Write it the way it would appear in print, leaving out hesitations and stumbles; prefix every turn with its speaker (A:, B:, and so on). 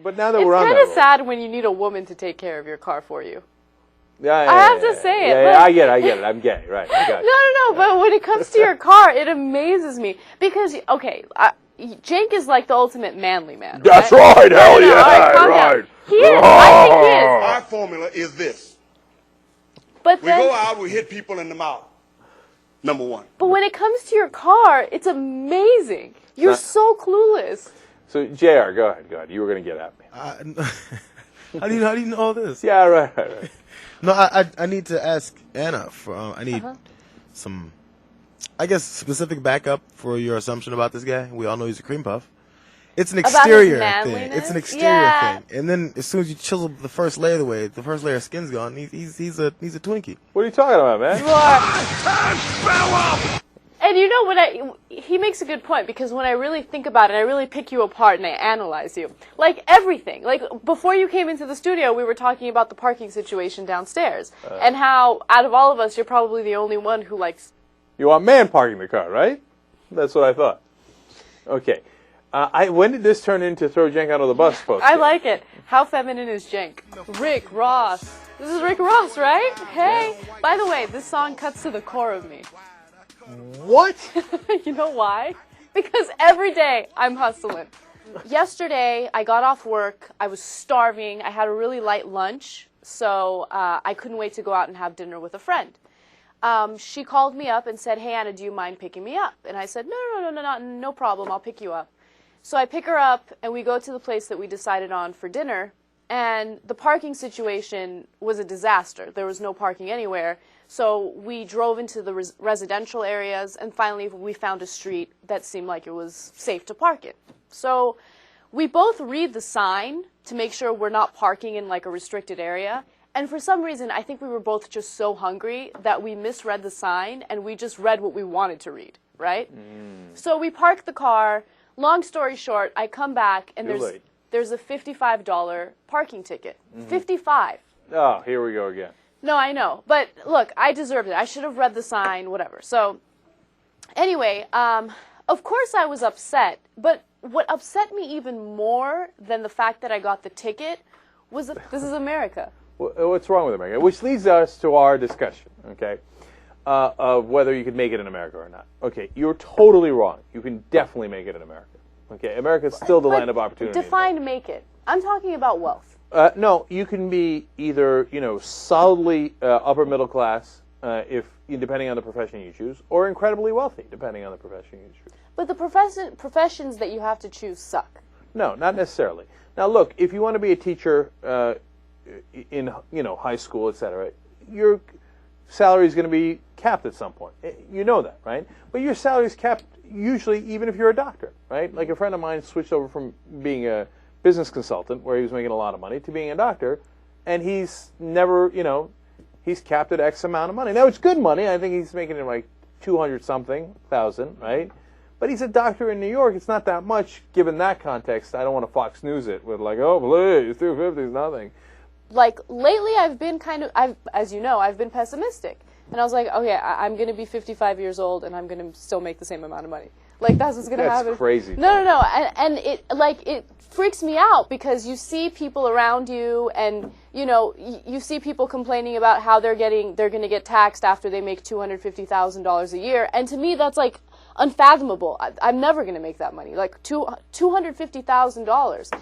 A: But now that we're on that
B: It's kind
A: road.
B: of sad when you need a woman to take care of your car for you.
A: Yeah,
B: I have to say it.
A: Yeah, I get it. I'm gay, right? I got
B: No, but when it comes to your car, it amazes me because Jake is like the ultimate manly man.
A: That's
B: right.
A: right. Hell
B: No,
A: yeah,
B: all right, calm
A: right.
B: down. He is. I think he is.
C: Our formula is this.
B: But
C: We go out, we hit people in the mouth. Number one.
B: But when it comes to your car, it's amazing. You're so clueless.
A: So, JR, go ahead. You were going to get at me.
D: How do you know all this?
A: Yeah, right.
D: No, I need to ask Anna for I need some, I guess, specific backup for your assumption about this guy. We all know he's a cream puff. It's an exterior thing. It's an exterior thing. And then as soon as you chisel the first layer away, the first layer of skin's gone. He's a Twinkie.
A: What are you talking about, man?
B: You are. And you know he makes a good point because when I really think about it, I really pick you apart and I analyze you. Like everything. Like before you came into the studio, we were talking about the parking situation downstairs and how out of all of us, you're probably the only one who likes.
A: You want man parking the car, right? That's what I thought. Okay. When did this turn into throw Jenk under the bus, folks?
B: I like it. How feminine is Jenk? Rick Ross. This is Rick Ross, right? Hey. By the way, this song cuts to the core of me.
A: What?
B: You know why? Because every day I'm hustling. Yesterday, I got off work. I was starving. I had a really light lunch, so I couldn't wait to go out and have dinner with a friend. She called me up and said, "Hey, Anna, do you mind picking me up?" And I said, no problem. I'll pick you up. So I pick her up, and we go to the place that we decided on for dinner, and the parking situation was a disaster. There was no parking anywhere. So we drove into the residential areas, and finally we found a street that seemed like it was safe to park in. So we both read the sign to make sure we're not parking in like a restricted area. And for some reason, I think we were both just so hungry that we misread the sign, and we just read what we wanted to read, right? So we parked the car. Long story short, I come back, and there's a $55 parking ticket. $55.
A: Oh, here we go again.
B: No, I know. But look, I deserved it. I should have read the sign, whatever. So anyway, of course I was upset. But what upset me even more than the fact that I got the ticket was that this is America.
A: What's wrong with America? Which leads us to our discussion, okay, of whether you could make it in America or not. Okay, you're totally wrong. You can definitely make it in America. Okay, America is still the land of opportunity.
B: Define make it. I'm talking about wealth.
A: No, you can be either, solidly upper middle class, depending on the profession you choose, or incredibly wealthy, depending on the profession you choose.
B: But the professions that you have to choose suck.
A: No, not necessarily. Now, look, if you want to be a teacher in high school, etc., your salary is going to be capped at some point. You know that, right? But your salary is capped usually even if you're a doctor, right? Like a friend of mine switched over from being a business consultant, where he was making a lot of money, to being a doctor, and he's never, he's capped at X amount of money. Now, it's good money. I think he's making it like 200-something thousand, right? But he's a doctor in New York. It's not that much, given that context. I don't want to Fox News it with like, oh, please, 250 is nothing.
B: Like, lately I've been as you know, I've been pessimistic. And I was like, okay, I'm going to be 55 years old, and I'm going to still make the same amount of money. Like, that's what's going to happen.
A: That's crazy.
B: No. And it freaks me out because you see people around you, and, you see people complaining about how they're going to get taxed after they make $250,000 a year. And to me, that's, like, unfathomable. I'm never going to make that money. Like, $250,000.